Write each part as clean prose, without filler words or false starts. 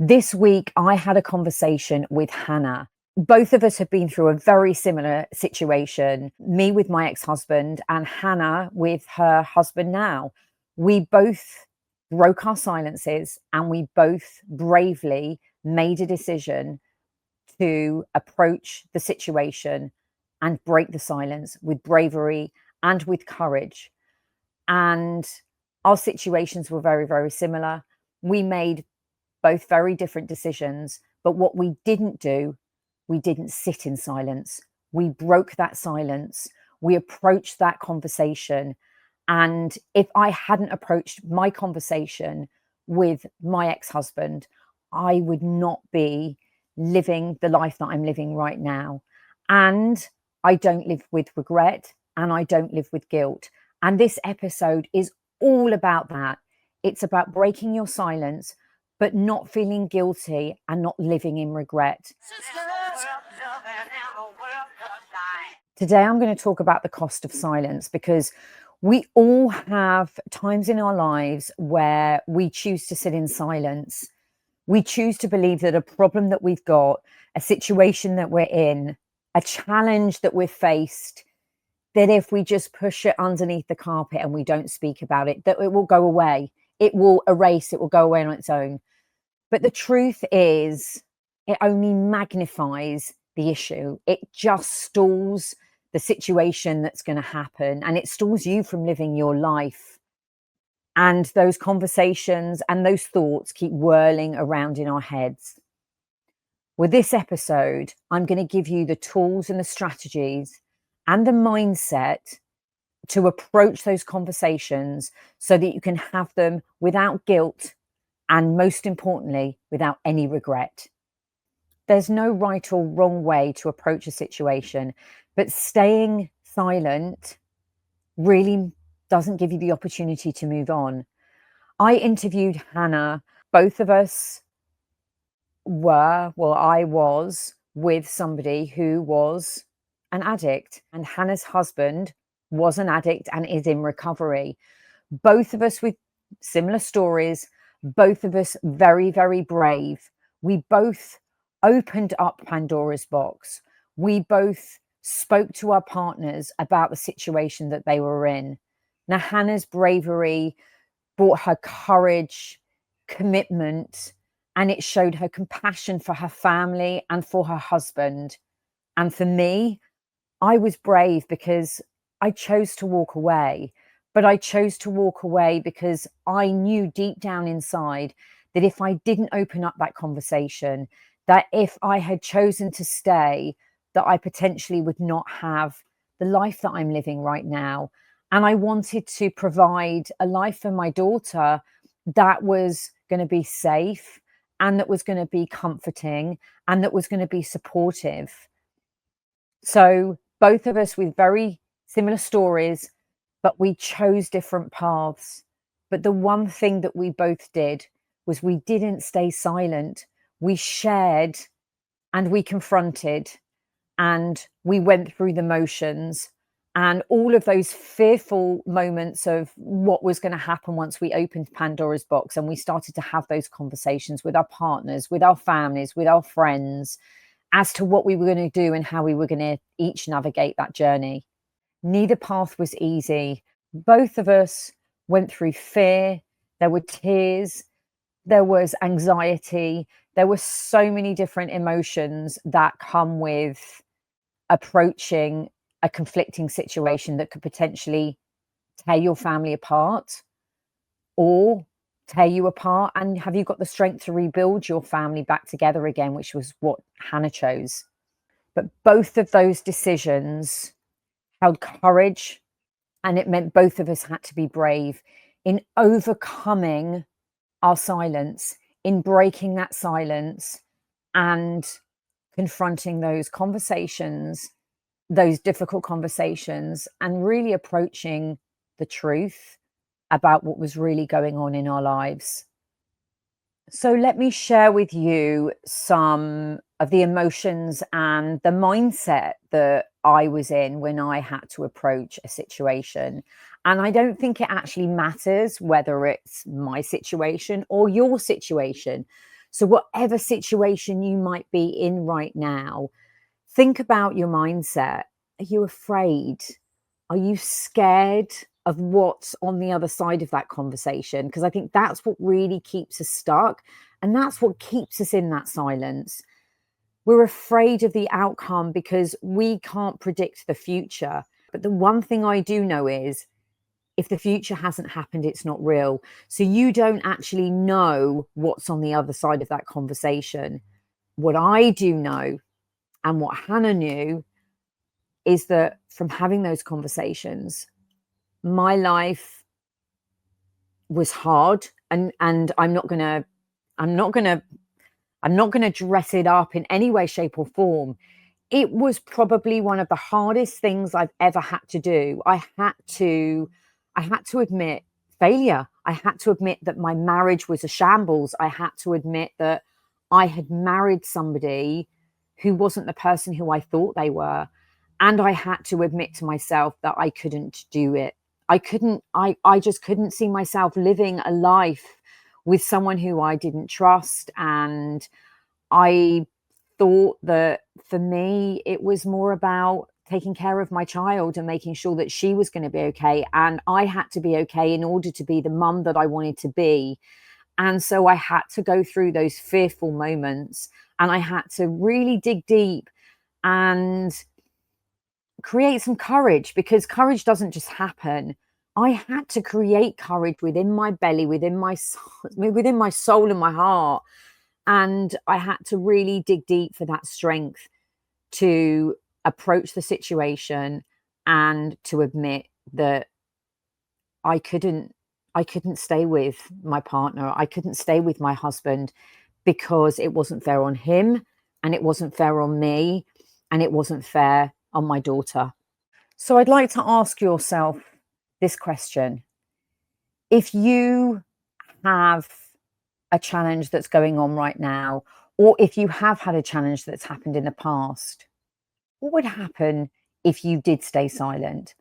This week, I had a conversation with Hannah. Both of us have been through a very similar situation, me with my ex-husband and Hannah with her husband now. We both broke our silences and we both bravely made a decision to approach the situation and break the silence with bravery and with courage. And our situations were very, very similar. We made both very different decisions, but what we didn't do, we didn't sit in silence. We broke that silence. We approached that conversation. And if I hadn't approached my conversation with my ex-husband, I would not be living the life that I'm living right now. And I don't live with regret and I don't live with guilt. And this episode is all about that. It's about breaking your silence, but not feeling guilty and not living in regret. Today, I'm going to talk about the cost of silence, because we all have times in our lives where we choose to sit in silence. We choose to believe that a problem that we've got, a situation that we're in, a challenge that we're faced, that if we just push it underneath the carpet and we don't speak about it, that it will go away. It will erase, it will go away on its own. But the truth is, it only magnifies the issue. It just stalls the situation that's going to happen, and it stalls you from living your life. And those conversations and those thoughts keep whirling around in our heads. With this episode, I'm going to give you the tools and the strategies and the mindset to approach those conversations so that you can have them without guilt and, most importantly, without any regret. There's no right or wrong way to approach a situation, but staying silent really doesn't give you the opportunity to move on. I interviewed Hannah. Both of us I was with somebody who was an addict, and Hannah's husband was an addict and is in recovery. Both of us with similar stories, both of us very, very brave. We both opened up Pandora's box. We both spoke to our partners about the situation that they were in. Now, Hannah's bravery brought her courage, commitment, and it showed her compassion for her family and for her husband. And for me, I was brave because I chose to walk away. But I chose to walk away because I knew deep down inside that if I didn't open up that conversation, that if I had chosen to stay, that I potentially would not have the life that I'm living right now. And I wanted to provide a life for my daughter that was going to be safe and that was going to be comforting and that was going to be supportive. So both of us with very similar stories, but we chose different paths. But the one thing that we both did was we didn't stay silent. We shared and we confronted and we went through the motions, and all of those fearful moments of what was going to happen once we opened Pandora's box and we started to have those conversations with our partners, with our families, with our friends, as to what we were going to do and how we were going to each navigate that journey. Neither path was easy. Both of us went through fear. There were tears. There was anxiety. There were so many different emotions that come with approaching a conflicting situation that could potentially tear your family apart or tear you apart. And have you got the strength to rebuild your family back together again, which was what Hannah chose. But both of those decisions held courage, and it meant both of us had to be brave in overcoming our silence, in breaking that silence and confronting those conversations, those difficult conversations, and really approaching the truth about what was really going on in our lives. So let me share with you some of the emotions and the mindset that I was in when I had to approach a situation. And I don't think it actually matters whether it's my situation or your situation. So whatever situation you might be in right now, think about your mindset. Are you afraid? Are you scared of what's on the other side of that conversation? Because I think that's what really keeps us stuck, and that's what keeps us in that silence. We're afraid of the outcome because we can't predict the future. But the one thing I do know is, if the future hasn't happened, it's not real. So you don't actually know what's on the other side of that conversation. What I do know, and what Hannah knew, is that from having those conversations, my life was hard, and I'm not gonna dress it up in any way, shape, or form. It was probably one of the hardest things I've ever had to do. I had to admit failure. I had to admit that my marriage was a shambles. I had to admit that I had married somebody who wasn't the person who I thought they were. And I had to admit to myself that I couldn't do it. I just couldn't see myself living a life with someone who I didn't trust. And I thought that for me, it was more about taking care of my child and making sure that she was going to be okay. And I had to be okay in order to be the mum that I wanted to be. And so I had to go through those fearful moments, and I had to really dig deep and create some courage, because courage doesn't just happen. I had to create courage within my belly, within my soul and my heart. And I had to really dig deep for that strength to approach the situation and to admit that I couldn't stay with my partner. I couldn't stay with my husband, because it wasn't fair on him, and it wasn't fair on me, and it wasn't fair on my daughter. So I'd like to ask yourself this question. If you have a challenge that's going on right now, or if you have had a challenge that's happened in the past, what would happen if you did stay silent?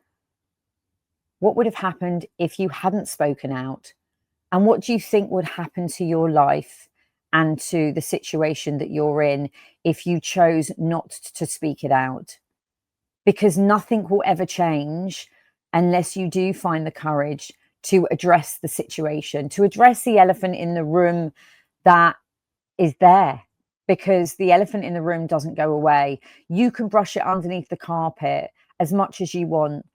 What would have happened if you hadn't spoken out? And what do you think would happen to your life and to the situation that you're in if you chose not to speak it out? Because nothing will ever change unless you do find the courage to address the situation, to address the elephant in the room that is there. Because the elephant in the room doesn't go away. You can brush it underneath the carpet as much as you want,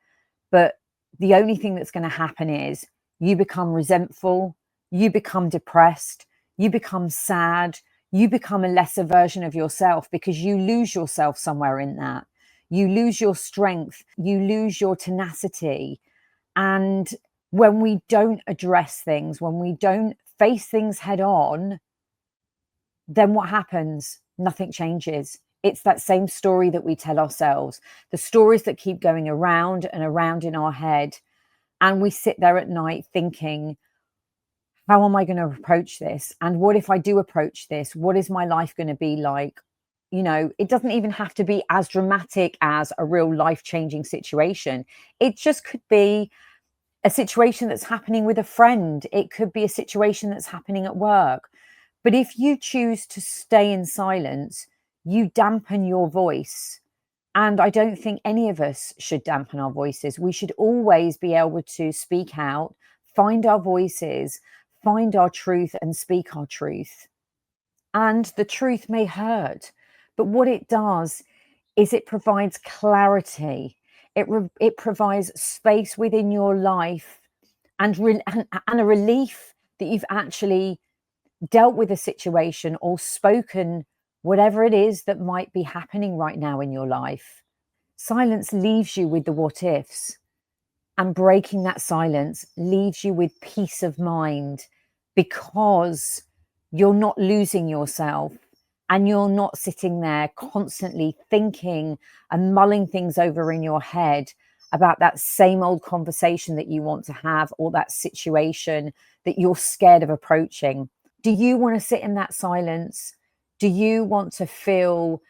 but the only thing that's going to happen is you become resentful, you become depressed, you become sad, you become a lesser version of yourself, because you lose yourself somewhere in that. You lose your strength, you lose your tenacity. And when we don't address things, when we don't face things head on, then what happens? Nothing changes. It's that same story that we tell ourselves, the stories that keep going around and around in our head. And we sit there at night thinking, how am I going to approach this? And what if I do approach this? What is my life going to be like? You know, it doesn't even have to be as dramatic as a real life-changing situation. It just could be a situation that's happening with a friend. It could be a situation that's happening at work. But if you choose to stay in silence, you dampen your voice. And I don't think any of us should dampen our voices. We should always be able to speak out, find our voices, find our truth, and speak our truth. And the truth may hurt, but what it does is it provides clarity. It provides space within your life and a relief that you've actually dealt with a situation or spoken whatever it is that might be happening right now in your life. Silence leaves you with the what ifs, and breaking that silence leaves you with peace of mind, because you're not losing yourself and you're not sitting there constantly thinking and mulling things over in your head about that same old conversation that you want to have, or that situation that you're scared of approaching. Do you want to sit in that silence? Do you want to feel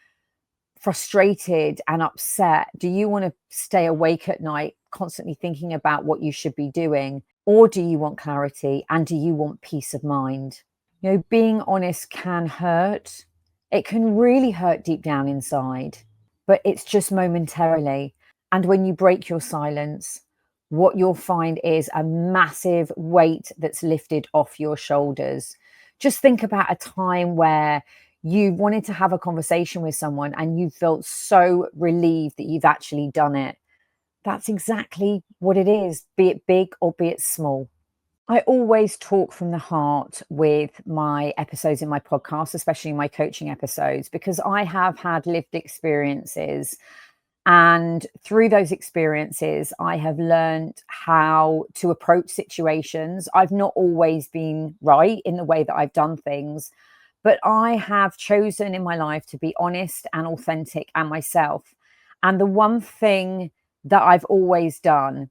frustrated and upset? Do you want to stay awake at night constantly thinking about what you should be doing? Or do you want clarity, and do you want peace of mind? Being honest can hurt. It can really hurt deep down inside, but it's just momentarily. And when you break your silence, what you'll find is a massive weight that's lifted off your shoulders. Just think about a time where you wanted to have a conversation with someone and you felt so relieved that you've actually done it. That's exactly what it is, be it big or be it small. I always talk from the heart with my episodes in my podcast, especially my coaching episodes, because I have had lived experiences. And through those experiences, I have learned how to approach situations. I've not always been right in the way that I've done things, but I have chosen in my life to be honest and authentic and myself. And the one thing that I've always done,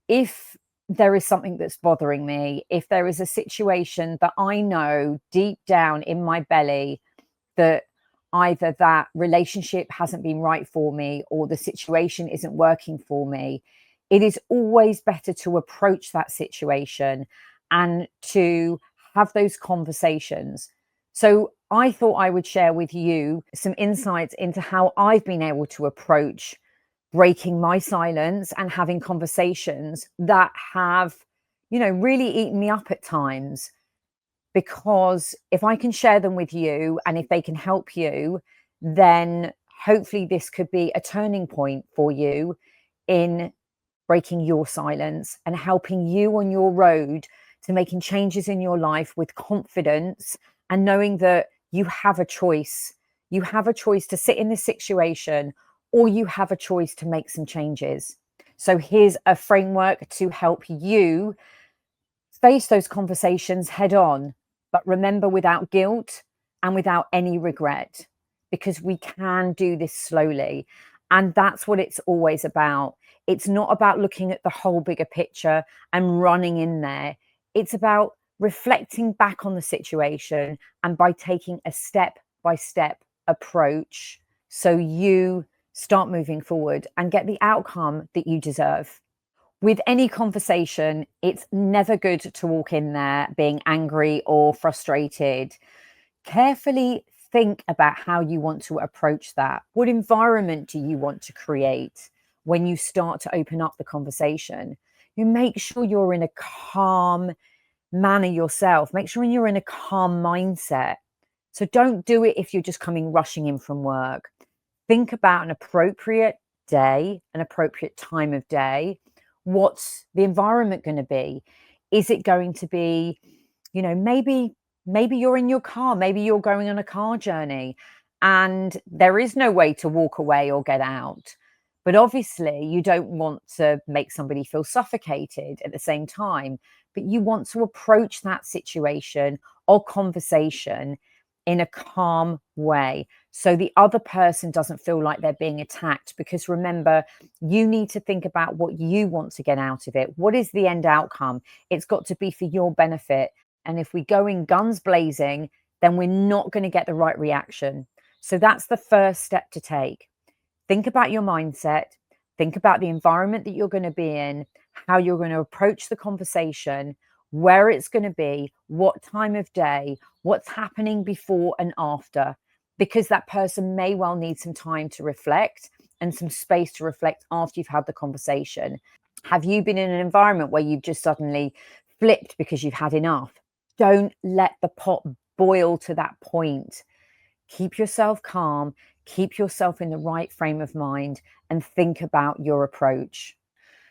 if there is something that's bothering me, if there is a situation that I know deep down in my belly that either that relationship hasn't been right for me or the situation isn't working for me, it is always better to approach that situation and to have those conversations. So I thought I would share with you some insights into how I've been able to approach breaking my silence and having conversations that have, really eaten me up at times. Because if I can share them with you and if they can help you, then hopefully this could be a turning point for you in breaking your silence and helping you on your road to making changes in your life with confidence and knowing that you have a choice. You have a choice to sit in this situation or you have a choice to make some changes. So here's a framework to help you face those conversations head on, but remember, without guilt and without any regret, because we can do this slowly. And that's what it's always about. It's not about looking at the whole bigger picture and running in there. It's about reflecting back on the situation and by taking a step by step approach so you start moving forward and get the outcome that you deserve. With any conversation, it's never good to walk in there being angry or frustrated. Carefully think about how you want to approach that. What environment do you want to create when you start to open up the conversation? You make sure you're in a calm manner yourself. Make sure you're in a calm mindset. So don't do it if you're just coming rushing in from work. Think about an appropriate day, an appropriate time of day. What's the environment going to be? Is it going to be, maybe you're in your car, maybe you're going on a car journey and there is no way to walk away or get out. But obviously you don't want to make somebody feel suffocated at the same time, but you want to approach that situation or conversation in a calm way so the other person doesn't feel like they're being attacked. Because remember, you need to think about what you want to get out of it. What is the end outcome? It's got to be for your benefit. And if we go in guns blazing, then we're not going to get the right reaction. So that's the first step to take. Think about your mindset. Think about the environment that you're going to be in, how you're going to approach the conversation, where it's going to be, what time of day, what's happening before and after, because that person may well need some time to reflect and some space to reflect after you've had the conversation. Have you been in an environment where you've just suddenly flipped because you've had enough? Don't let the pot boil to that point. Keep yourself calm, keep yourself in the right frame of mind, and think about your approach.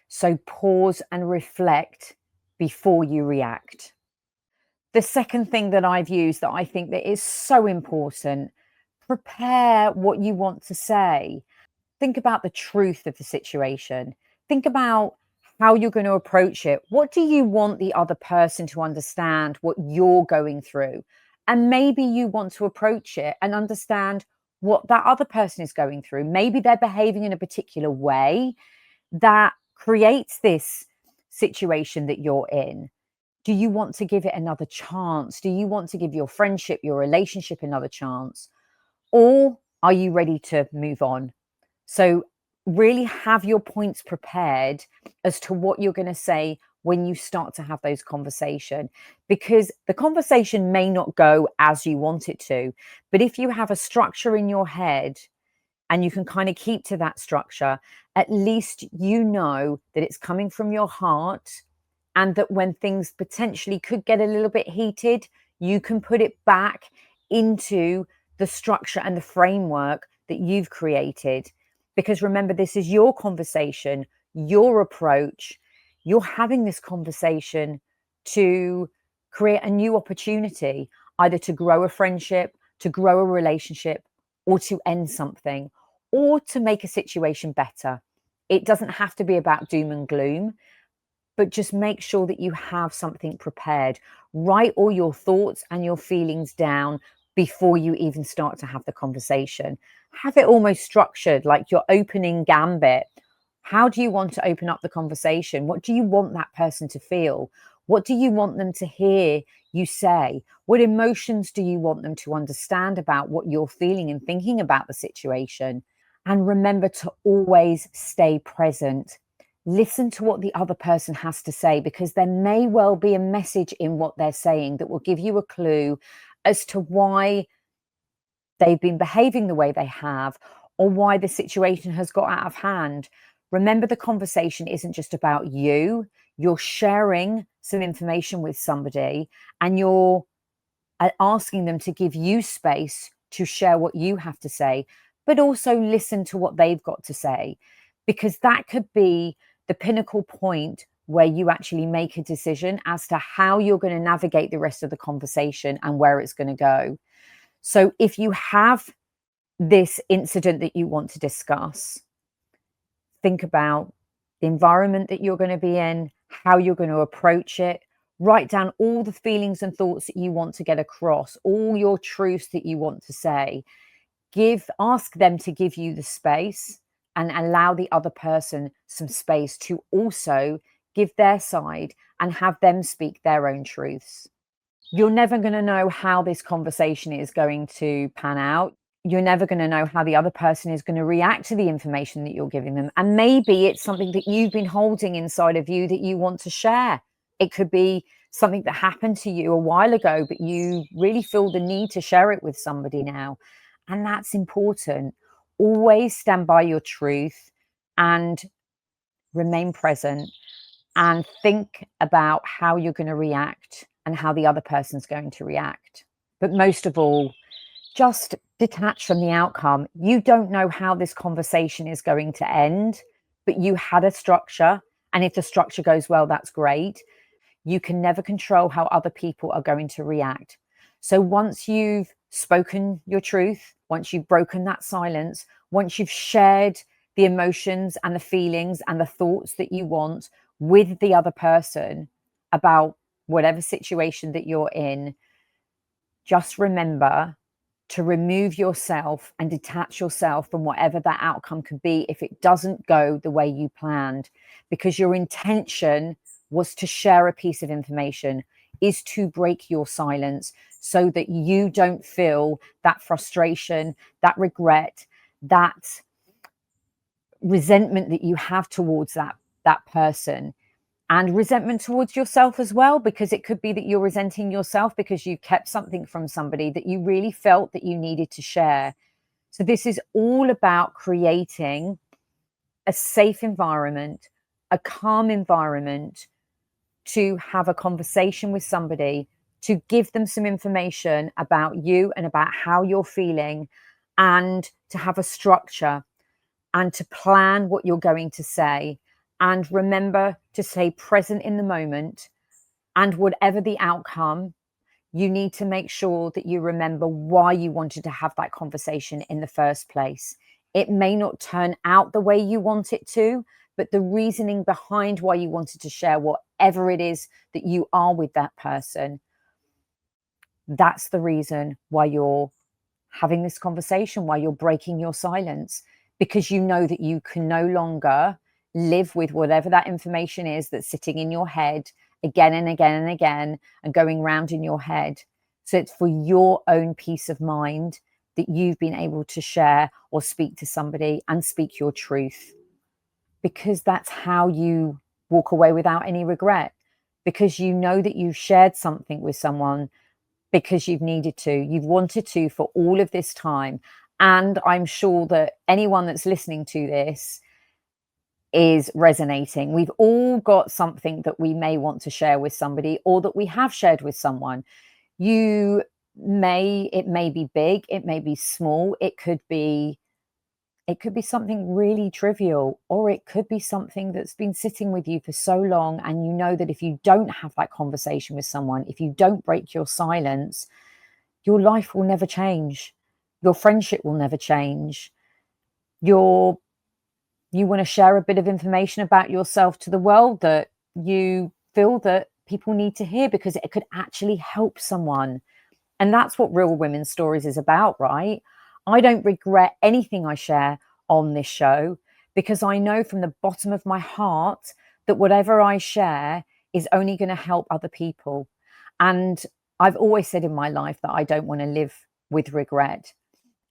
So pause and reflect before you react. The second thing that I've used that I think that is so important, prepare what you want to say. Think about the truth of the situation. Think about how you're going to approach it. What do you want the other person to understand what you're going through? And maybe you want to approach it and understand what that other person is going through. Maybe they're behaving in a particular way that creates this situation that you're in. Do you want to give it another chance? Do you want to give your friendship, your relationship another chance? Or are you ready to move on? So really have your points prepared as to what you're going to say when you start to have those conversations, because the conversation may not go as you want it to. But if you have a structure in your head and you can kind of keep to that structure, at least you know that it's coming from your heart, and that when things potentially could get a little bit heated, you can put it back into the structure and the framework that you've created. Because remember, this is your conversation, your approach. You're having this conversation to create a new opportunity, either to grow a friendship, to grow a relationship, or to end something, or to make a situation better. It doesn't have to be about doom and gloom, but just make sure that you have something prepared. Write all your thoughts and your feelings down before you even start to have the conversation. Have it almost structured, like your opening gambit. How do you want to open up the conversation? What do you want that person to feel? What do you want them to hear you say? What emotions do you want them to understand about what you're feeling and thinking about the situation? And remember to always stay present. Listen to what the other person has to say, because there may well be a message in what they're saying that will give you a clue as to why they've been behaving the way they have, or why the situation has got out of hand. Remember, the conversation isn't just about you. You're sharing some information with somebody, and you're asking them to give you space to share what you have to say, but also listen to what they've got to say, because that could be the pinnacle point where you actually make a decision as to how you're going to navigate the rest of the conversation and where it's going to go. So if you have this incident that you want to discuss, think about the environment that you're going to be in, how you're going to approach it. Write down all the feelings and thoughts that you want to get across, all your truths that you want to say. Ask them to give you the space, and allow the other person some space to also give their side and have them speak their own truths. You're never going to know how this conversation is going to pan out. You're never going to know how the other person is going to react to the information that you're giving them. And maybe it's something that you've been holding inside of you that you want to share. It could be something that happened to you a while ago, but you really feel the need to share it with somebody now. And that's important. Always stand by your truth and remain present, and think about how you're going to react and how the other person's going to react. But most of all, just detach from the outcome. You don't know how this conversation is going to end, but you had a structure. And if the structure goes well, that's great. You can never control how other people are going to react. So once you've spoken your truth, once you've broken that silence, once you've shared the emotions and the feelings and the thoughts that you want with the other person about whatever situation that you're in, just remember to remove yourself and detach yourself from whatever that outcome could be if it doesn't go the way you planned, because your intention was to share a piece of information, is to break your silence so that you don't feel that frustration, that regret, that resentment that you have towards that person, and resentment towards yourself as well, because it could be that you're resenting yourself because you kept something from somebody that you really felt that you needed to share. So this is all about creating a safe environment, a calm environment, to have a conversation with somebody, to give them some information about you and about how you're feeling, and to have a structure and to plan what you're going to say. And remember to stay present in the moment. And whatever the outcome, you need to make sure that you remember why you wanted to have that conversation in the first place. It may not turn out the way you want it to, but the reasoning behind why you wanted to share whatever it is that you are with that person, that's the reason why you're having this conversation, why you're breaking your silence, because you know that you can no longer live with whatever that information is that's sitting in your head again and again and again and going round in your head. So it's for your own peace of mind that you've been able to share or speak to somebody and speak your truth, because that's how you walk away without any regret, because you know that you shared something with someone because you've needed to, you've wanted to for all of this time. And I'm sure that anyone that's listening to this is resonating. We've all got something that we may want to share with somebody, or that we have shared with someone. It may be big, it may be small, it could be something really trivial, or it could be something that's been sitting with you for so long, and you know that if you don't have that conversation with someone, if you don't break your silence, your life will never change, your friendship will never change, you want to share a bit of information about yourself to the world that you feel that people need to hear because it could actually help someone. And that's what Real Women's Stories is about, right? I don't regret anything I share on this show, because I know from the bottom of my heart that whatever I share is only going to help other people. And I've always said in my life that I don't want to live with regret.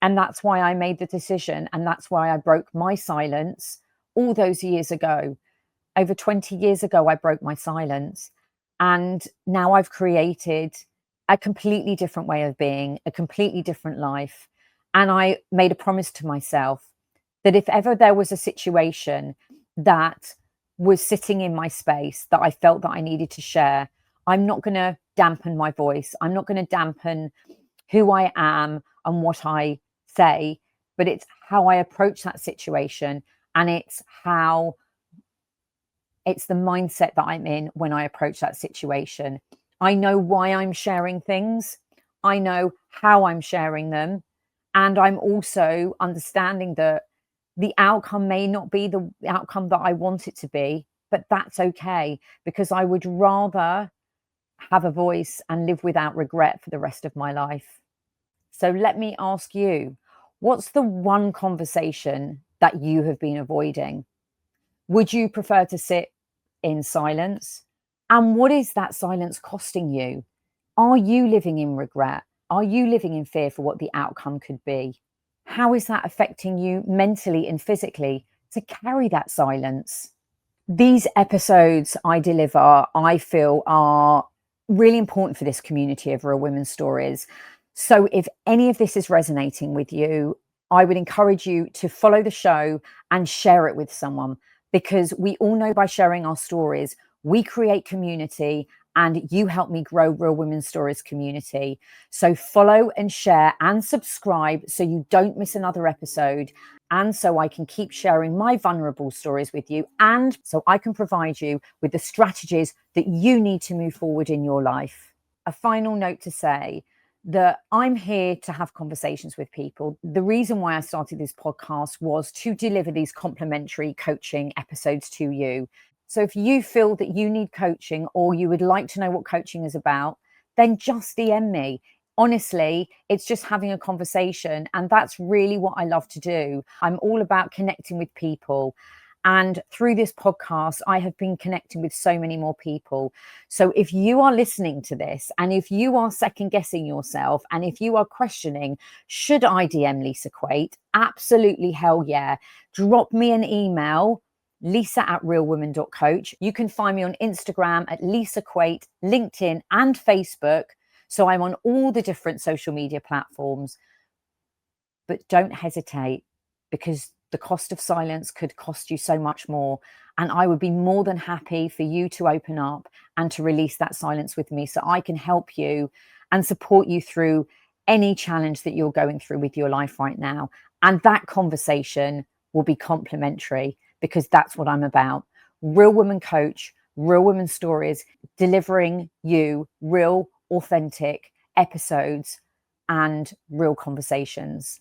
And that's why I made the decision. And that's why I broke my silence all those years ago. Over 20 years ago, I broke my silence. And now I've created a completely different way of being, a completely different life. And I made a promise to myself that if ever there was a situation that was sitting in my space that I felt that I needed to share, I'm not going to dampen my voice. I'm not going to dampen who I am and what I say, but it's how I approach that situation. And it's the mindset that I'm in when I approach that situation. I know why I'm sharing things. I know how I'm sharing them. And I'm also understanding that the outcome may not be the outcome that I want it to be, but that's okay, because I would rather have a voice and live without regret for the rest of my life. So let me ask you, what's the one conversation that you have been avoiding? Would you prefer to sit in silence? And what is that silence costing you? Are you living in regret? Are you living in fear for what the outcome could be? How is that affecting you mentally and physically to carry that silence? These episodes I deliver, I feel, are really important for this community of Real Women's Stories. So if any of this is resonating with you, I would encourage you to follow the show and share it with someone, because we all know by sharing our stories, we create community, and you help me grow Real Women's Stories community. So follow and share and subscribe so you don't miss another episode, and so I can keep sharing my vulnerable stories with you, and so I can provide you with the strategies that you need to move forward in your life. A final note to say that I'm here to have conversations with people. The reason why I started this podcast was to deliver these complimentary coaching episodes to you. So if you feel that you need coaching, or you would like to know what coaching is about, then just DM me. Honestly, it's just having a conversation. And that's really what I love to do. I'm all about connecting with people. And through this podcast, I have been connecting with so many more people. So if you are listening to this, and if you are second guessing yourself, and if you are questioning, should I DM Lisa Quait? Absolutely, hell yeah. Drop me an email, lisa@realwoman.coach. You can find me on Instagram at Lisa Quait, LinkedIn and Facebook. So I'm on all the different social media platforms. But don't hesitate, because the cost of silence could cost you so much more. And I would be more than happy for you to open up and to release that silence with me, so I can help you and support you through any challenge that you're going through with your life right now. And that conversation will be complimentary, because that's what I'm about. Real Woman Coach, Real Women Stories, delivering you real, authentic episodes and real conversations.